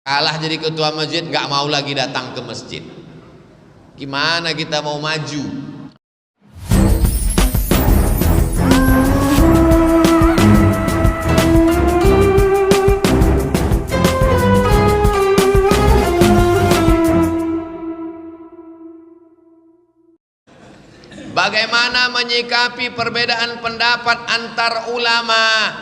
Kalah jadi ketua masjid, nggak mau lagi datang ke masjid. Gimana kita mau maju? Bagaimana menyikapi perbedaan pendapat antar ulama?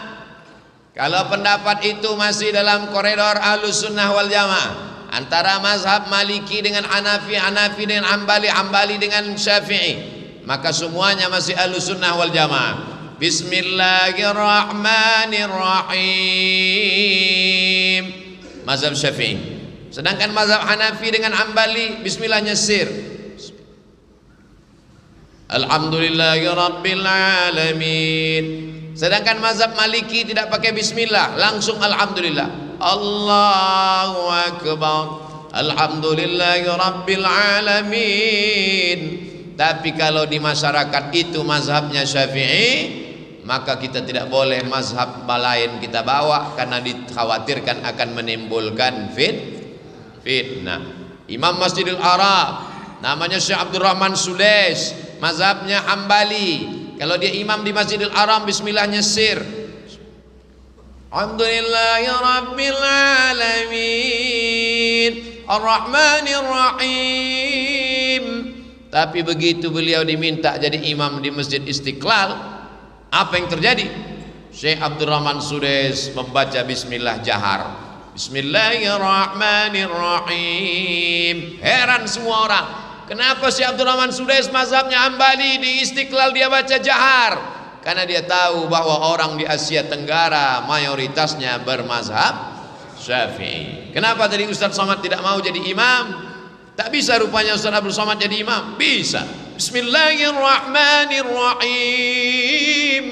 Kalau pendapat itu masih dalam koridor Ahlus Sunnah wal Jamaah, antara mazhab Maliki dengan Hanafi, Hanafi dengan Hambali, Hambali dengan Syafi'i, maka semuanya masih Ahlus Sunnah wal Jamaah. Bismillahirrahmanirrahim, mazhab Syafi'i. Sedangkan mazhab Hanafi dengan Hambali, bismillah nyesir. Alhamdulillahirabbil alamin. Sedangkan mazhab Maliki tidak pakai bismillah, langsung alhamdulillah. Allahu akbar. Alhamdulillahirabbil alamin. Tapi kalau di masyarakat itu mazhabnya Syafi'i, maka kita tidak boleh mazhab lain kita bawa karena dikhawatirkan akan menimbulkan fitnah. Imam Masjidil Arab namanya Syekh Abdurrahman Sudais, mazhabnya Hambali. Kalau dia imam di Masjidil Haram, bismillah nyesir. Alhamdulillahirabbil alamin, arrahmanirrahim. Tapi begitu beliau diminta jadi imam di Masjid Istiqlal, apa yang terjadi? Syekh Abdurrahman Sudais membaca bismillah jahar. Bismillahirrahmanirrahim. Heran semua orang. Kenapa Syekh Abdurrahman Sudais mazhabnya Hambali, di Istiqlal dia baca jahar? Karena dia tahu bahwa orang di Asia Tenggara mayoritasnya bermazhab Syafi'i. Kenapa tadi Ustaz Somad tidak mau jadi imam? Tak bisa rupanya Ustaz Abdul Somad jadi imam? Bisa. Bismillahirrahmanirrahim.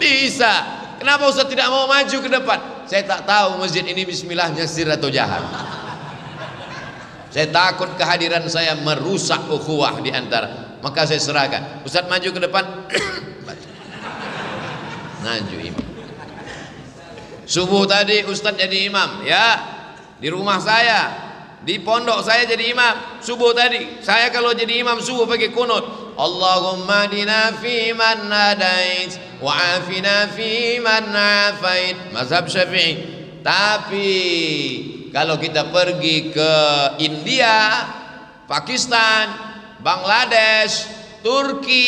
Bisa. Kenapa Ustaz tidak mau maju ke depan? Saya tak tahu masjid ini bismillah nyesir atau jahar. Saya takut kehadiran saya merusak ukhuwah di antara. Maka saya serahkan. Ustaz maju ke depan. Maju imam. Subuh tadi Ustaz jadi imam, ya. Di rumah saya, di pondok saya jadi imam. Subuh tadi, saya kalau jadi imam subuh pakai kunut. Allahumma dina fi man hadait wa afina fi man afait. Mazhab Syafi'i. Tapi kalau kita pergi ke India, Pakistan, Bangladesh, Turki,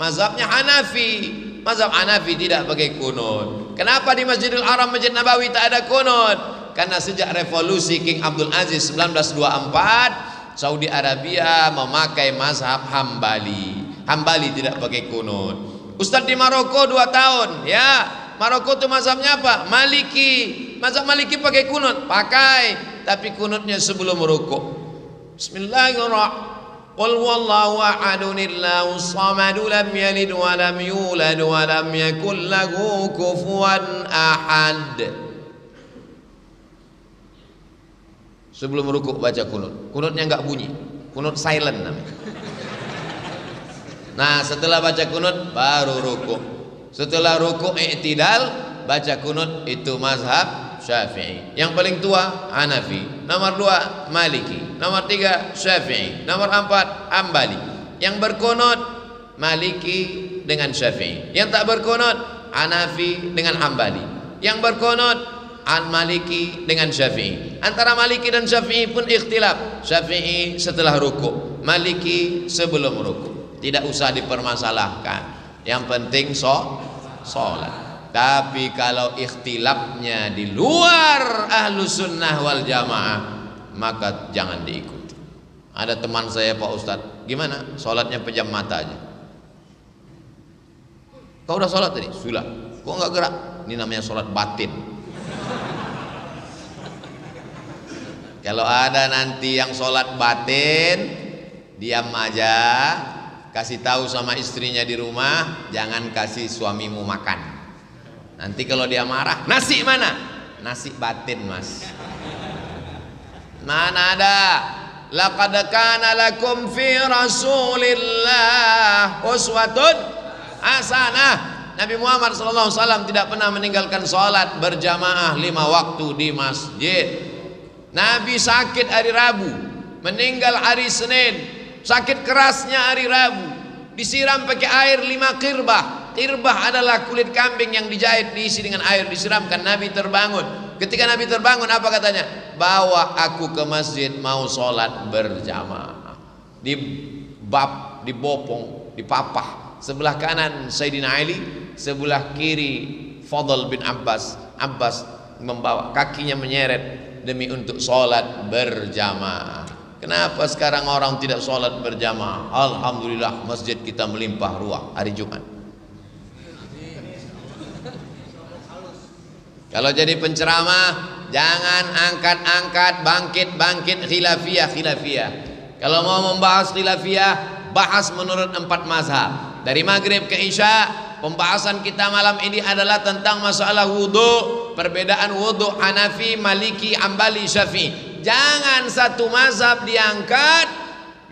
mazhabnya Hanafi. Mazhab Hanafi tidak pakai kunut. Kenapa di Masjidil Haram, Masjid Nabawi tak ada kunut? Karena sejak revolusi King Abdul Aziz 1924, Saudi Arabia memakai mazhab Hambali. Hambali tidak pakai kunut. Ustadz di Maroko 2 tahun, ya. Maroko itu mazhabnya apa? Maliki. Mazhab Maliki pakai kunut, pakai, tapi kunutnya sebelum rukuk. Bismillahirrahmanirrahim. Qul huwallahu ahadunillahu samadu lam yalid wa lam yulad wa lam yakul lahu kufuwan ahad. Sebelum rukuk baca kunut. Kunutnya enggak bunyi. Kunut silent namanya. Nah, setelah baca kunut baru rukuk. Setelah rukuk i'tidal baca kunut, itu mazhab Syafi'i. Yang paling tua Hanafi, nomor 2 Maliki, nomor 3 Syafi'i, nomor 4 Hambali. Yang berkunut Maliki dengan Syafi'i. Yang tak berkunut Hanafi dengan Hambali. Yang berkunut Maliki dengan Syafi'i. Antara Maliki dan Syafi'i pun ikhtilaf. Syafi'i setelah rukuk, Maliki sebelum rukuk. Tidak usah dipermasalahkan. Yang penting sholat. Tapi kalau ikhtilafnya di luar Ahlus Sunnah wal Jamaah, maka jangan diikuti. Ada teman saya, Pak Ustadz, gimana? Sholatnya pejam mata aja. Kau udah sholat tadi? Sudah. Kok nggak gerak? Ini namanya sholat batin. Kalau ada nanti yang sholat batin, diam aja. Kasih tahu sama istrinya di rumah, jangan kasih suamimu makan. Nanti kalau dia marah, nasi mana? Nasi batin, Mas. Mana ada? Laqad kana lakum fi Rasulillah uswatun hasanah. Nabi Muhammad SAW tidak pernah meninggalkan sholat berjamaah 5 waktu di masjid. Nabi sakit hari Rabu, meninggal hari Senin. Sakit kerasnya hari Rabu, disiram pakai air 5 qirbah. Qirbah adalah kulit kambing yang dijahit, diisi dengan air, disiramkan. Nabi terbangun. Ketika Nabi terbangun, apa katanya? Bawa aku ke masjid, mau sholat berjamaah. Dibopong, dipapah. Sebelah kanan Sayyidina Ali, sebelah kiri Fadl bin Abbas. Abbas membawa, kakinya menyeret demi untuk sholat berjamaah. Kenapa sekarang orang tidak sholat berjamaah? Alhamdulillah, masjid kita melimpah ruah hari Jumat. Kalau jadi penceramah, jangan angkat-angkat, bangkit-bangkit khilafiyah. Kalau mau membahas khilafiyah, bahas menurut 4 mazhab. Dari maghrib ke isya, pembahasan kita malam ini adalah tentang masalah wudu, perbedaan wudu Hanafi, Maliki, Hambali, Syafi'i. Jangan satu mazhab diangkat,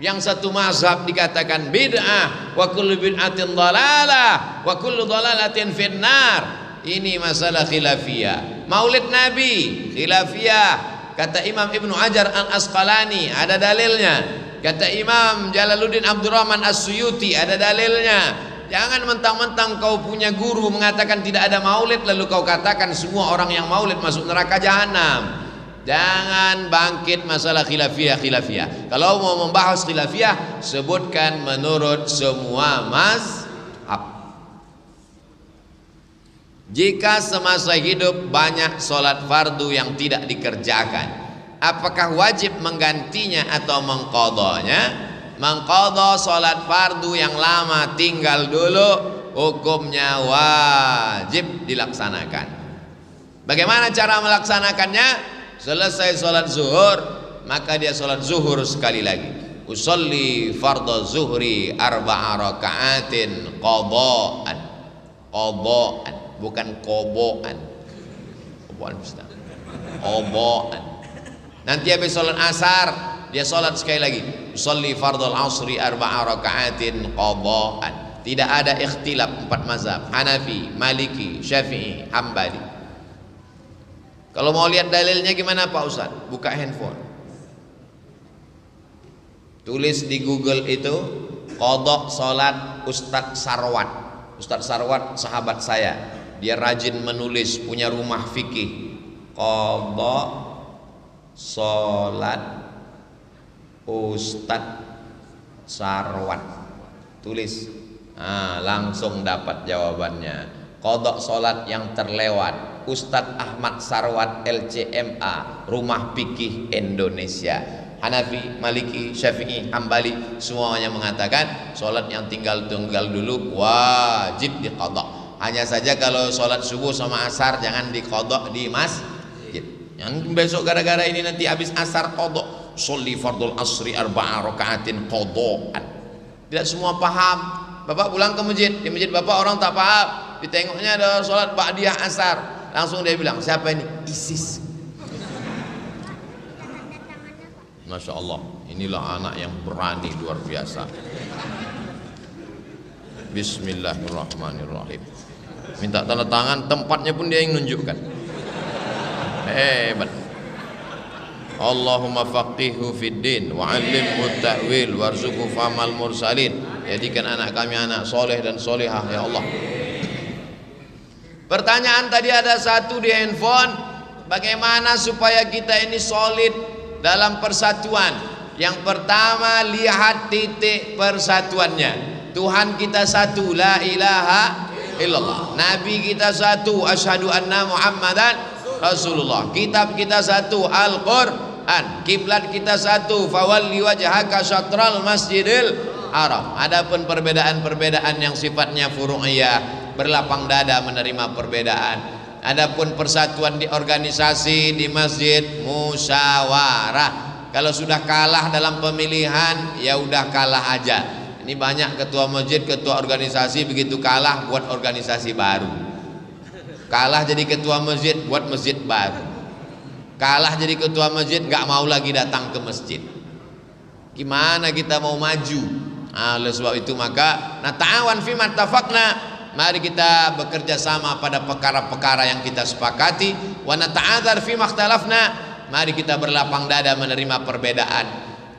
yang satu mazhab dikatakan bid'ah, wa kullu bid'atin dhalalah, wa kullu dhalalatin finnar. Ini masalah khilafiyah. Maulid Nabi khilafiyah. Kata Imam Ibnu Hajar Al-Asqalani, ada dalilnya. Kata Imam Jalaluddin Abdurrahman As-Suyuti, ada dalilnya. Jangan mentang-mentang kau punya guru mengatakan tidak ada maulid, lalu kau katakan semua orang yang maulid masuk neraka jahanam. Jangan bangkit masalah khilafiyah. Kalau mau membahas khilafiyah, sebutkan menurut semua mazhab. Jika semasa hidup banyak sholat fardu yang tidak dikerjakan, apakah wajib menggantinya atau mengqadhanya? Mengqadha sholat fardu yang lama tinggal dulu, hukumnya wajib dilaksanakan. Bagaimana cara melaksanakannya? Selesai sholat zuhur, maka dia sholat zuhur sekali lagi. Usolli fardhu zuhri 4 raka'atin qadha'an. Bukan koboan. Nanti habis sholat asar, dia sholat sekali lagi. Usolli fardhul asri 4 raka'atin qadha'an. Tidak ada ikhtilaf 4 mazhab, Hanafi, Maliki, Syafi'i, Hambali. Kalau mau lihat dalilnya gimana Pak Ustaz? Buka handphone, tulis di Google itu qadha salat Ustadz Sarwat. Ustadz Sarwat sahabat saya, dia rajin menulis, punya rumah fikih. Qadha salat Ustadz Sarwat, tulis, langsung dapat jawabannya. Qadha salat yang terlewat, Ustadz Ahmad Sarwat LCMA, Rumah Fikih Indonesia. Hanafi, Maliki, Syafi'i, Hambali, semuanya mengatakan sholat yang tinggal dulu wajib diqadha. Hanya saja kalau sholat subuh sama asar jangan diqadha di masjid. Yang besok gara-gara ini nanti habis asar qadha, sholli fardul asri 4 raka'atin qadha'an. Tidak semua paham. Bapak pulang ke masjid, di masjid bapak orang tak paham, ditengoknya ada sholat ba'diyah asar, langsung dia bilang, siapa ini? ISIS. Masya Allah, inilah anak yang berani luar biasa. Bismillahirrahmanirrahim. Minta tanda tangan, tempatnya pun dia yang nunjukkan. Hebat. Allahumma faqihu fid din wa 'allimhu ta'wil warzuqhu famal mursalin. Jadikan anak kami anak soleh dan solehah ya Allah. Pertanyaan tadi ada satu di handphone, bagaimana supaya kita ini solid dalam persatuan? Yang pertama, lihat titik persatuannya. Tuhan kita satu, la ilaha illallah. Nabi kita satu, asyhadu anna Muhammadan Rasulullah. Kitab kita satu, Al-Qur'an. Kiblat kita satu, fawalli wajhaka syatral masjidil haram. Adapun perbedaan-perbedaan yang sifatnya furu'iyah, berlapang dada menerima perbedaan. Adapun persatuan di organisasi, di masjid, musyawarah. Kalau sudah kalah dalam pemilihan, ya udah kalah aja. Ini banyak ketua masjid, ketua organisasi begitu kalah buat organisasi baru. Kalah jadi ketua masjid, buat masjid baru. Kalah jadi ketua masjid, nggak mau lagi datang ke masjid. Gimana kita mau maju? Oleh sebab itu maka nata'awan fi mattafaqna, mari kita bekerja sama pada perkara-perkara yang kita sepakati, wa nata'adzar fi makhtalafna, mari kita berlapang dada menerima perbedaan.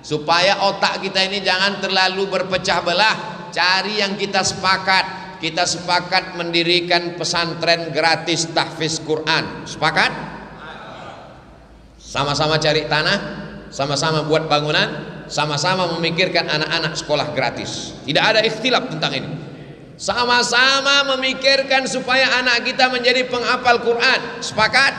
Supaya otak kita ini jangan terlalu berpecah belah. Cari yang kita sepakat. Kita sepakat mendirikan pesantren gratis tahfiz Quran. Sepakat? Sama-sama cari tanah, sama-sama buat bangunan, sama-sama memikirkan anak-anak sekolah gratis. Tidak ada ikhtilaf tentang ini. Sama-sama memikirkan supaya anak kita menjadi penghafal Quran. Sepakat?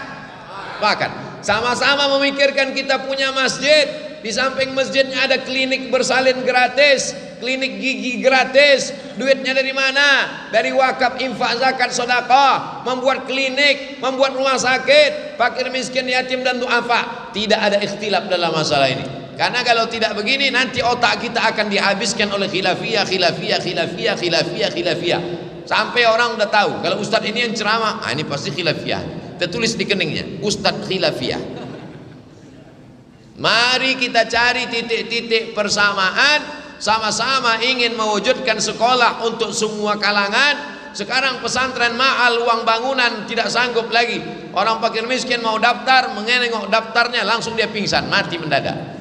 Sepakat. Sama-sama memikirkan kita punya masjid. Di samping masjidnya ada klinik bersalin gratis, klinik gigi gratis. Duitnya dari mana? Dari wakaf, infak, zakat, sedekah. Membuat klinik, membuat rumah sakit, fakir miskin, yatim dan duafa. Tidak ada ikhtilaf dalam masalah ini. Karena kalau tidak begini nanti otak kita akan dihabiskan oleh khilafiyah. Sampai orang udah tahu kalau ustadz ini yang ceramah, ini pasti khilafiyah. Tertulis di keningnya, ustadz khilafiyah. Mari kita cari titik-titik persamaan, sama-sama ingin mewujudkan sekolah untuk semua kalangan. Sekarang pesantren mahal, uang bangunan tidak sanggup lagi. Orang fakir miskin mau daftar, mengenengok daftarnya langsung dia pingsan, mati mendadak.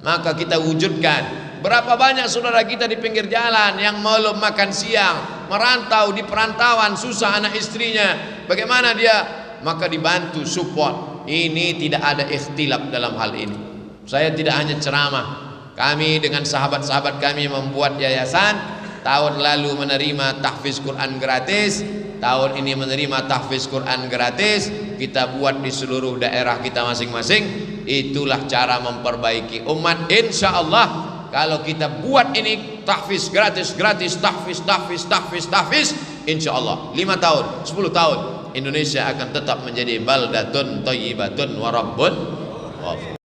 Maka kita wujudkan. Berapa banyak saudara kita di pinggir jalan yang belum makan siang, merantau di perantauan, susah anak istrinya. Bagaimana dia? Maka dibantu, support. Ini tidak ada ikhtilaf dalam hal ini. Saya tidak hanya ceramah. Kami dengan sahabat-sahabat kami membuat yayasan. Tahun lalu menerima tahfiz Quran gratis, tahun ini menerima tahfiz Quran gratis. Kita buat di seluruh daerah kita masing-masing. Itulah cara memperbaiki umat. Insya Allah kalau kita buat ini tahfiz gratis, tahfiz, insya Allah 5 tahun, 10 tahun Indonesia akan tetap menjadi baldatun thayyibatun wa rabbun ghafur.